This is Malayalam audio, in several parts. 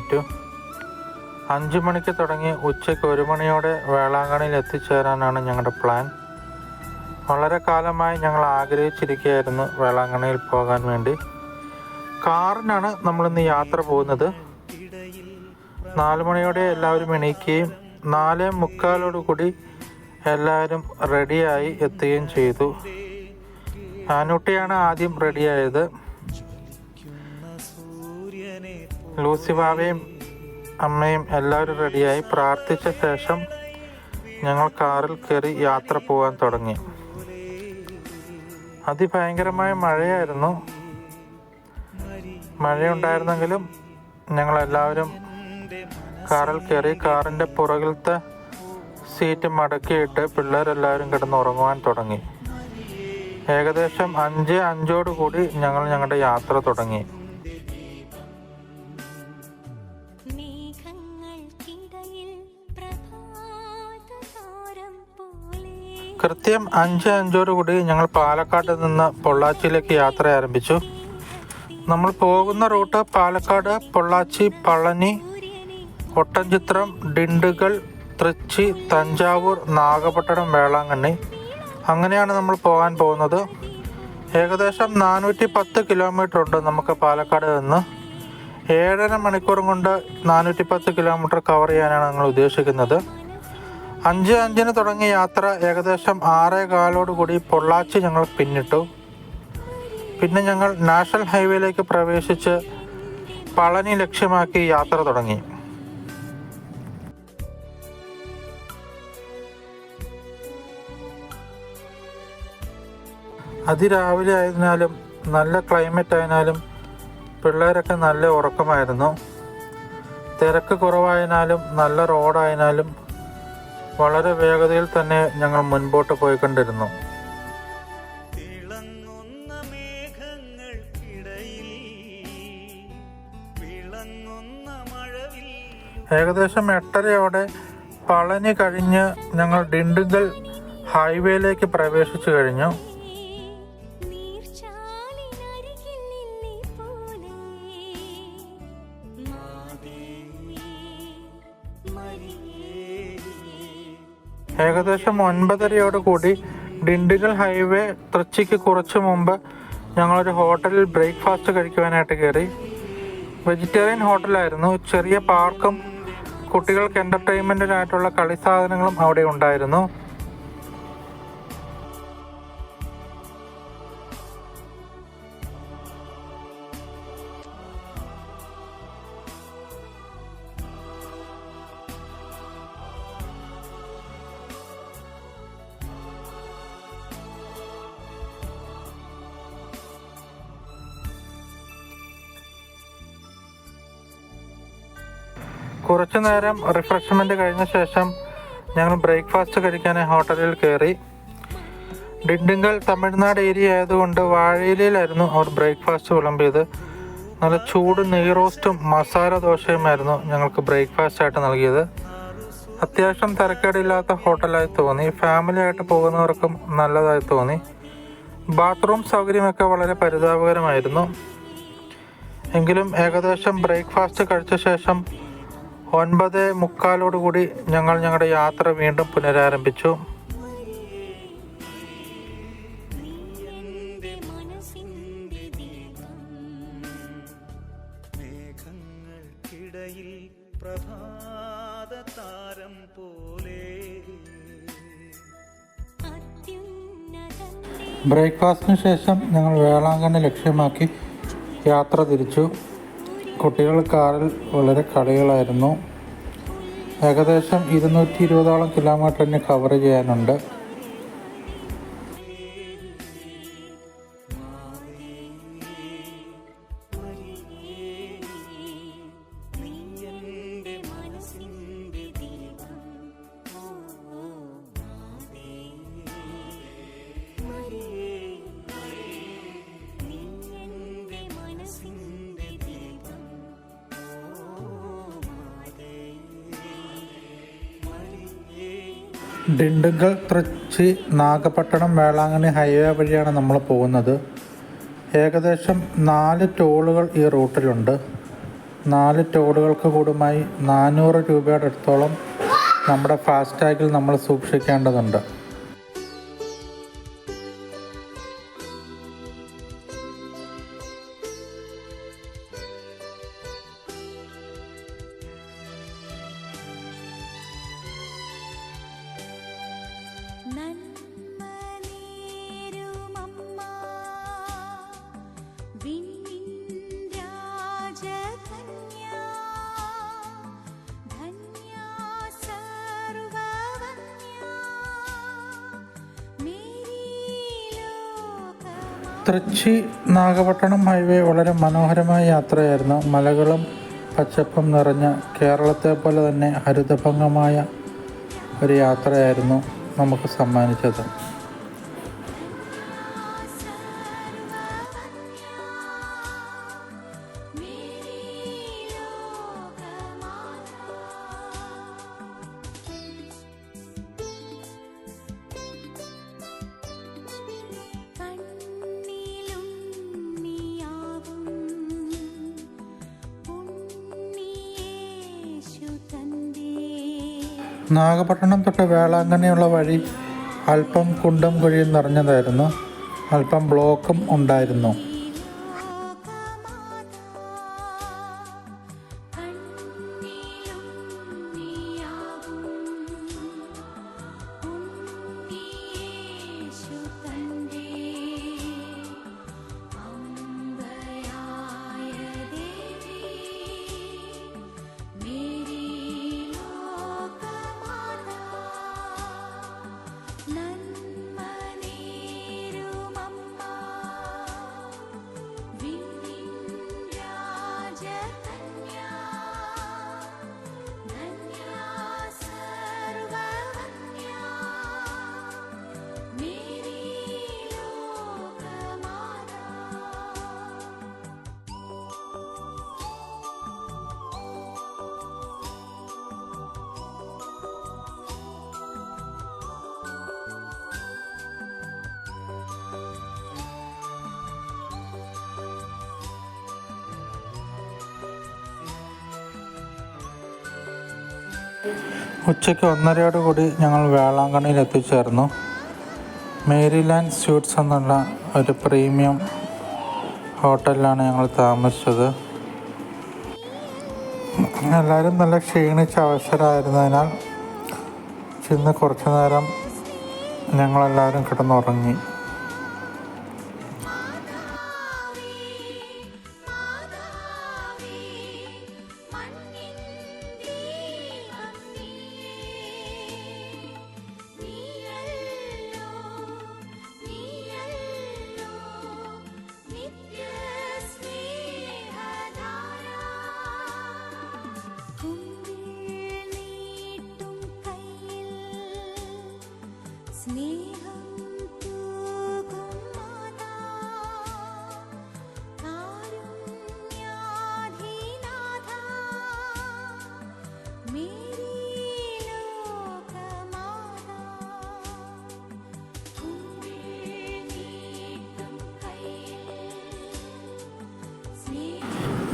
എണീറ്റു. 5 മണിക്ക് തുടങ്ങി ഉച്ചയ്ക്ക് 1 മണിയോടെ വേളാങ്കണ്ണിയിൽ എത്തിച്ചേരാനാണ് ഞങ്ങളുടെ പ്ലാൻ. വളരെ കാലമായി ഞങ്ങൾ ആഗ്രഹിച്ചിരിക്കുകയായിരുന്നു വേളാങ്കണ്ണിയിൽ പോകാൻ വേണ്ടി. കാറിനാണ് നമ്മളിന്ന് യാത്ര പോകുന്നത്. 4 മണിയോടെ എല്ലാവരും എണീക്കുകയും 4:45 എല്ലാവരും റെഡിയായി എത്തുകയും ചെയ്തു. ആനൂട്ടിയാണ് ആദ്യം റെഡിയായത്. ലൂസിബാവയും അമ്മയും എല്ലാവരും റെഡിയായി. പ്രാർത്ഥിച്ച ശേഷം ഞങ്ങൾ കാറിൽ കയറി യാത്ര പോകാൻ തുടങ്ങി. അതിഭയങ്കരമായ മഴയായിരുന്നു. മഴയുണ്ടായിരുന്നെങ്കിലും ഞങ്ങളെല്ലാവരും കാറിൽ കയറി. കാറിൻ്റെ പുറകിലത്തെ സീറ്റ് മടക്കിയിട്ട് പിള്ളേരെല്ലാവരും കിടന്നുറങ്ങുവാൻ തുടങ്ങി. ഏകദേശം 5:05 ഞങ്ങൾ ഞങ്ങളുടെ യാത്ര തുടങ്ങി. കൃത്യം 5:05 ഞങ്ങൾ പാലക്കാട് നിന്ന് പൊള്ളാച്ചിയിലേക്ക് യാത്ര ആരംഭിച്ചു. നമ്മൾ പോകുന്ന റൂട്ട് പാലക്കാട്, പൊള്ളാച്ചി, പളനി, ഒട്ടൻചിത്രം, ഡിണ്ടുഗൽ, തൃച്ചി, തഞ്ചാവൂർ, നാഗപട്ടണം, വേളാങ്കണ്ണി. അങ്ങനെയാണ് നമ്മൾ പോകാൻ പോകുന്നത്. ഏകദേശം 410 കിലോമീറ്റർ ഉണ്ട് നമുക്ക് പാലക്കാട് നിന്ന്. 7.5 മണിക്കൂർ കൊണ്ട് 410 കിലോമീറ്റർ കവർ ചെയ്യാനാണ് ഞങ്ങൾ ഉദ്ദേശിക്കുന്നത്. 5:05 തുടങ്ങിയ യാത്ര ഏകദേശം 6:15 പൊള്ളാച്ചി ഞങ്ങൾ പിന്നിട്ടു. പിന്നെ ഞങ്ങൾ നാഷണൽ ഹൈവേയിലേക്ക് പ്രവേശിച്ച് പളനി ലക്ഷ്യമാക്കി യാത്ര തുടങ്ങി. അതിരാവിലെ ആയതിനാലും നല്ല ക്ലൈമറ്റ് ആയതിനാലും പിള്ളേരൊക്കെ നല്ല ഉറക്കമായിരുന്നു. തിരക്ക് കുറവായതിനാലും നല്ല റോഡായതിനാലും വളരെ വേഗതയിൽ തന്നെ ഞങ്ങൾ മുൻപോട്ട് പോയിക്കൊണ്ടിരുന്നു. ഏകദേശം 8:30 പളനി കഴിഞ്ഞ് ഞങ്ങൾ ഡിണ്ടുഗൽ ഹൈവേയിലേക്ക് പ്രവേശിച്ചു കഴിഞ്ഞു. ഏകദേശം 9:30 ഡിണ്ടുഗൽ ഹൈവേ തൃച്ചിക്ക് കുറച്ച് മുമ്പ് ഞങ്ങളൊരു ഹോട്ടലിൽ ബ്രേക്ക്ഫാസ്റ്റ് കഴിക്കുവാനായിട്ട് കയറി. വെജിറ്റേറിയൻ ഹോട്ടലായിരുന്നു. ചെറിയ പാർക്കും കുട്ടികൾക്ക് എൻ്റർടൈൻമെൻറ്റിനായിട്ടുള്ള കളി സാധനങ്ങളും അവിടെ ഉണ്ടായിരുന്നു. കുറച്ചു നേരം റിഫ്രഷ്മെൻറ്റ് കഴിഞ്ഞ ശേഷം ഞങ്ങൾ ബ്രേക്ക്ഫാസ്റ്റ് കഴിക്കാനായി ഹോട്ടലിൽ കയറി. ഡിണ്ടുഗൽ തമിഴ്നാട് ഏരിയ ആയതുകൊണ്ട് വാഴയിലയിലായിരുന്നു അവർ ബ്രേക്ക്ഫാസ്റ്റ് വിളമ്പിയത്. നല്ല ചൂട് നെയ് റോസ്റ്റും മസാല ദോശയുമായിരുന്നു ഞങ്ങൾക്ക് ബ്രേക്ക്ഫാസ്റ്റ് ആയിട്ട് നൽകിയത്. അത്യാവശ്യം തിരക്കേടില്ലാത്ത ഹോട്ടലായി തോന്നി. ഫാമിലി ആയിട്ട് പോകുന്നവർക്കും നല്ലതായി തോന്നി. ബാത്റൂം സൗകര്യമൊക്കെ വളരെ പരിതാപകരമായിരുന്നു. എങ്കിലും ഏകദേശം ബ്രേക്ക്ഫാസ്റ്റ് കഴിച്ച ശേഷം 9:45 ഞങ്ങൾ ഞങ്ങളുടെ യാത്ര വീണ്ടും പുനരാരംഭിച്ചു. ബ്രേക്ക്ഫാസ്റ്റിന് ശേഷം ഞങ്ങൾ വേളാങ്കണ്ണി ലക്ഷ്യമാക്കി യാത്ര തിരിച്ചു. കുട്ടികൾ കാറിൽ വളരെ കളികളായിരുന്നു. ഏകദേശം 220 കിലോമീറ്ററിന് കവർ ചെയ്യാനുണ്ട്. ഡിണ്ടുഗൽ, തൃച്ചി, നാഗപട്ടണം, വേളാങ്കണ്ണി ഹൈവേ വഴിയാണ് നമ്മൾ പോകുന്നത്. ഏകദേശം 4 ടോളുകൾ ഈ റൂട്ടിലുണ്ട്. 4 ടോളുകൾക്ക് കൂടുമായി 400 രൂപയുടെ അടുത്തോളം നമ്മുടെ ഫാസ്ടാഗിൽ നമ്മൾ സൂക്ഷിക്കേണ്ടതുണ്ട്. തൃച്ചി നാഗപട്ടണം ഹൈവേ വളരെ മനോഹരമായ യാത്രയായിരുന്നു. മലകളും പച്ചപ്പും നിറഞ്ഞ കേരളത്തെ പോലെ തന്നെ ഹരിതഭംഗമായ ഒരു യാത്രയായിരുന്നു നമുക്ക് സമ്മാനിച്ചത്. നാഗപട്ടണം തൊട്ട് വേളാങ്കണ്ണിയുള്ള വഴി അല്പം കുണ്ടും കുഴിയും നിറഞ്ഞതായിരുന്നു. അല്പം ബ്ലോക്കും ഉണ്ടായിരുന്നു. ഉച്ചയ്ക്ക് 1:30 ഞങ്ങൾ വേളാങ്കണ്ണിയിൽ എത്തിച്ചേർന്നു. മേരിലാൻഡ് സ്യൂട്ട്സ് എന്നുള്ള ഒരു പ്രീമിയം ഹോട്ടലിലാണ് ഞങ്ങൾ താമസിച്ചത്. എല്ലാവരും നല്ല ക്ഷീണിച്ച അവശരായിരുന്നതിനാൽ ചെന്ന് കുറച്ചു നേരം ഞങ്ങളെല്ലാവരും കിടന്നുറങ്ങി.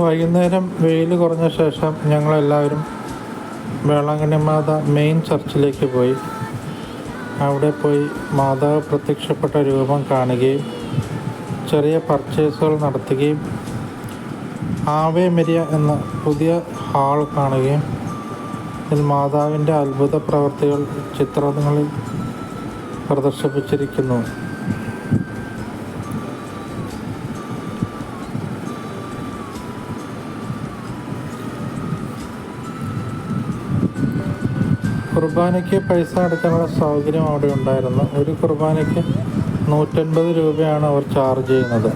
വൈകുന്നേരം വെയിൽ കുറഞ്ഞ ശേഷം ഞങ്ങളെല്ലാവരും വേളാങ്കണ്ണി മാത മെയിൻ ചർച്ചിലേക്ക് പോയി. അവിടെ പോയി മാതാവ് പ്രത്യക്ഷപ്പെട്ട രൂപം കാണുകയും ചെറിയ പർച്ചേസുകൾ നടത്തുകയും ആവേ മരിയ എന്ന പുതിയ ഹാൾ കാണുകയും ഇതിൽ മാതാവിൻ്റെ അത്ഭുത പ്രവൃത്തികൾ ചിത്രങ്ങളിൽ പ്രദർശിപ്പിച്ചിരിക്കുന്നു. കുർബാനയ്ക്ക് പൈസ അടയ്ക്കാനുള്ള സൗകര്യം അവിടെ ഉണ്ടായിരുന്നു. ഒരു കുർബാനയ്ക്ക് 150 രൂപയാണ് അവർ ചാർജ് ചെയ്യുന്നത്.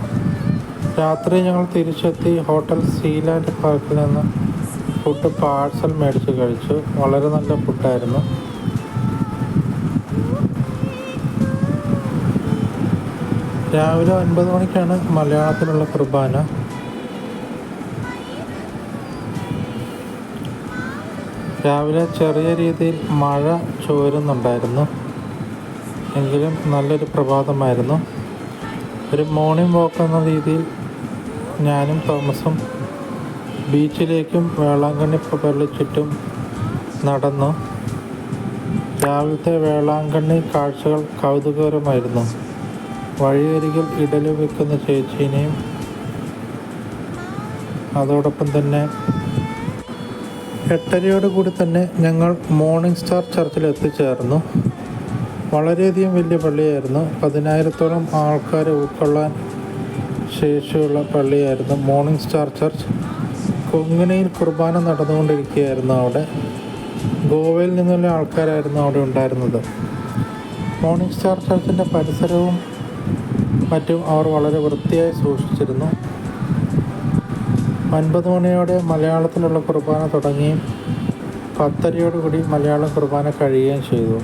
രാത്രി ഞങ്ങൾ തിരിച്ചെത്തി ഹോട്ടൽ സീലാൻഡ് പാർക്കിൽ നിന്ന് ഫുഡ് പാഴ്സൽ മേടിച്ച് കഴിച്ചു. വളരെ നല്ല ഫുഡായിരുന്നു. രാവിലെ 9 മണിക്കാണ് മലയാളത്തിലുള്ള കുർബാന. രാവിലെ ചെറിയ രീതിയിൽ മഴ ചോരുന്നുണ്ടായിരുന്നു. എങ്കിലും നല്ലൊരു പ്രഭാതമായിരുന്നു. ഒരു മോർണിംഗ് വാക്ക് എന്ന രീതിയിൽ ഞാനും തോമസും ബീച്ചിലേക്കും വേളാങ്കണ്ണി പള്ളി ചുറ്റും നടന്നു. രാവിലത്തെ വേളാങ്കണ്ണി കാഴ്ചകൾ കൗതുകകരമായിരുന്നു. വഴിയരികിൽ ഇഡലി വെക്കുന്ന ചേച്ചീനെയും അതോടൊപ്പം തന്നെ 8:30 തന്നെ ഞങ്ങൾ മോർണിംഗ് സ്റ്റാർ ചർച്ചിൽ എത്തിച്ചേർന്നു. വളരെയധികം വലിയ പള്ളിയായിരുന്നു. 10,000-ഓളം ആൾക്കാരെ ഉൾക്കൊള്ളാൻ ശേഷിയുള്ള പള്ളിയായിരുന്നു മോർണിംഗ് സ്റ്റാർ ചർച്ച്. കൊങ്ങിണിയിൽ കുർബാന നടന്നുകൊണ്ടിരിക്കുകയായിരുന്നു. അവിടെ ഗോവയിൽ നിന്നുള്ള ആൾക്കാരായിരുന്നു അവിടെ ഉണ്ടായിരുന്നത്. മോർണിംഗ് സ്റ്റാർ ചർച്ചിൻ്റെ പരിസരവും മറ്റും അവർ വളരെ വൃത്തിയായി സൂക്ഷിച്ചിരുന്നു. 9 മണിയോടെ മലയാളത്തിലുള്ള കുർബാന തുടങ്ങുകയും 10:30 മലയാളം കുർബാന കഴിയുകയും ചെയ്തു.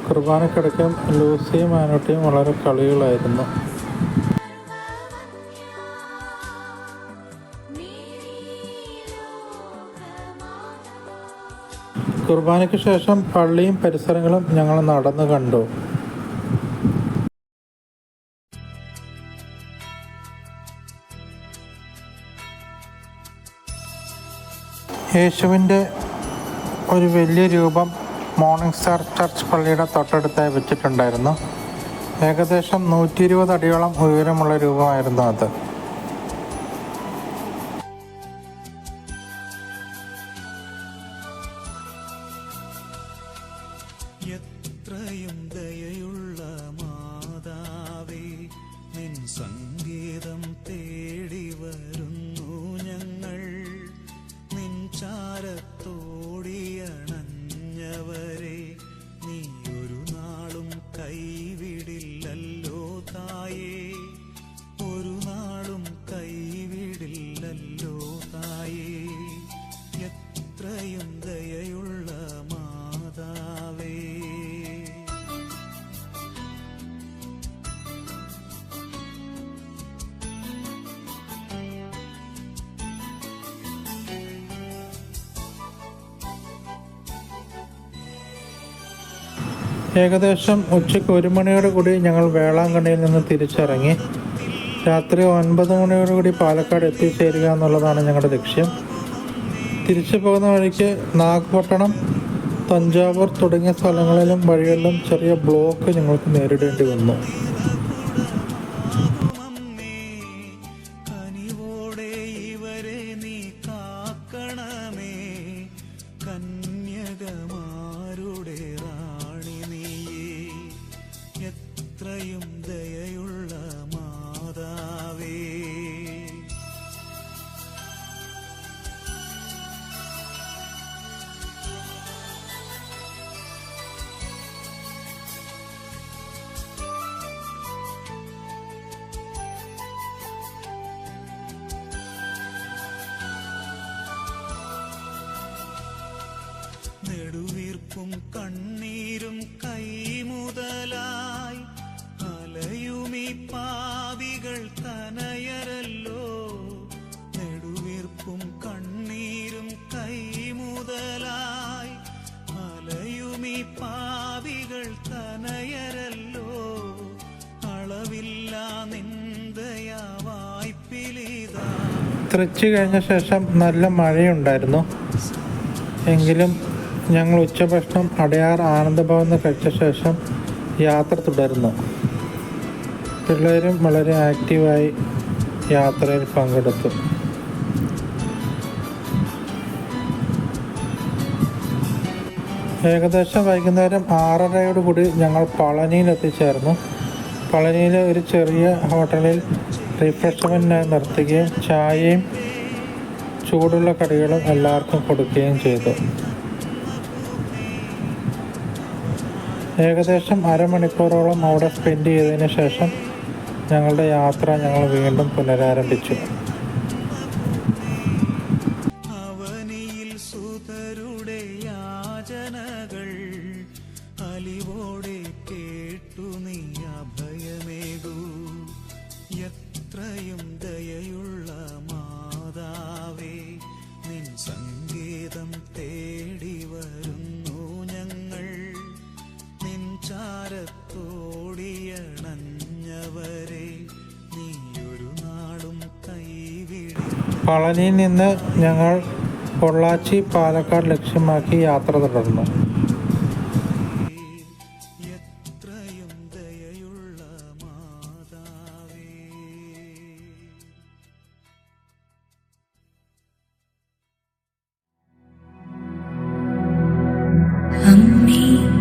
കുർബാനക്കിടയ്ക്കും ലൂസിയും ആനോട്ടിയും വളരെ കളികളായിരുന്നു. കുർബാനയ്ക്ക് ശേഷം പള്ളിയും പരിസരങ്ങളും ഞങ്ങൾ നടന്നു കണ്ടു. യേശുവിൻ്റെ ഒരു വലിയ രൂപം മോർണിംഗ് സ്റ്റാർ ചർച്ച് പള്ളിയുടെ തൊട്ടടുത്തായി വെച്ചിട്ടുണ്ടായിരുന്നു. ഏകദേശം 120 അടിയോളം ഉയരമുള്ള രൂപമായിരുന്നു അത്. എത്രയും ദയയുള്ള മാതാവേ, നിൻ സംഗീതം തേടി വരുന്നു ഞങ്ങൾ. നിൻ ചാരത്തോടിയണഞ്ഞവരെ നീ ഒരു നാളും കൈവിടില്ലല്ലോ തായേ, ഒരു നാളും കൈവിടില്ലല്ലോ തായേ. എത്രയും ദയയുള്ള മാതാവേ. ഏകദേശം ഉച്ചയ്ക്ക് 1 മണിയോടുകൂടി ഞങ്ങൾ വേളാങ്കണ്ണിയിൽ നിന്ന് തിരിച്ചിറങ്ങി. രാത്രി 9 മണിയോടുകൂടി പാലക്കാട് എത്തിച്ചേരുക എന്നുള്ളതാണ് ഞങ്ങളുടെ ലക്ഷ്യം. തിരിച്ചു പോകുന്ന വഴിക്ക് നാഗപട്ടണം, തഞ്ചാവൂർ തുടങ്ങിയ സ്ഥലങ്ങളിലും വഴികളിലും ചെറിയ ബ്ലോക്ക് ഞങ്ങൾക്ക് നേരിടേണ്ടി വന്നു. കന്യകമാരുടെ റാണി നീയേ, എത്രയും ദയയുള്ള മാതാവേ. നെടുവീർപ്പും കണ്ണീരും കൈമുതലായി അലയുമീ പാപികൾ തനയരല്ലോ. നെടുവീർപ്പും കണ്ണീരും കൈമുതലായി അലയുമീ പാപികൾ തനയരല്ലോ. അളവില്ല നിന്ദയാ വായ്പിലിതാ. തൃച്ചി കഴിഞ്ഞ ശേഷം നല്ല മഴയുണ്ടായിരുന്നു. എങ്കിലും ഞങ്ങൾ ഉച്ചഭക്ഷണം അടയാർ ആനന്ദഭവനിൽ കഴിച്ച ശേഷം യാത്ര തുടർന്നു. പിള്ളേരും വളരെ ആക്റ്റീവായി യാത്രയിൽ പങ്കെടുത്തു. ഏകദേശം വൈകുന്നേരം 6:30 ഞങ്ങൾ പളനിയിൽ എത്തിച്ചേർന്നു. പളനിയിലെ ഒരു ചെറിയ ഹോട്ടലിൽ റിഫ്രഷ്മെൻറ്റിനായി നിർത്തുകയും ചായയും ചൂടുള്ള കടികളും എല്ലാവർക്കും കൊടുക്കുകയും ചെയ്തു. ഏകദേശം അരമണിക്കൂറോളം അവിടെ സ്പെൻഡ് ചെയ്തതിന് ശേഷം ഞങ്ങളുടെ യാത്ര ഞങ്ങൾ വീണ്ടും പുനരാരംഭിച്ചു. അവനിയിൽ സുതരുടെ യാചനകൾ അലിവോടെ കേട്ടു നീ അഭയമേകൂ. എത്രയും ദയയുള്ള മാതാവേ, നിൻ സംഗീതം തേടി വരുന്നു ഞങ്ങൾ. നിൻ ചാരത്തോടിയണഞ്ഞവരെ നീ ഒരു നാളും കൈ പളനിയിൽ നിന്ന് ഞങ്ങൾ പൊള്ളാച്ചി പാലക്കാട് ലക്ഷ്യമാക്കി യാത്ര തുടർന്നു. എത്രയും ദയയുള്ള മാതാവേ. അമ്മേ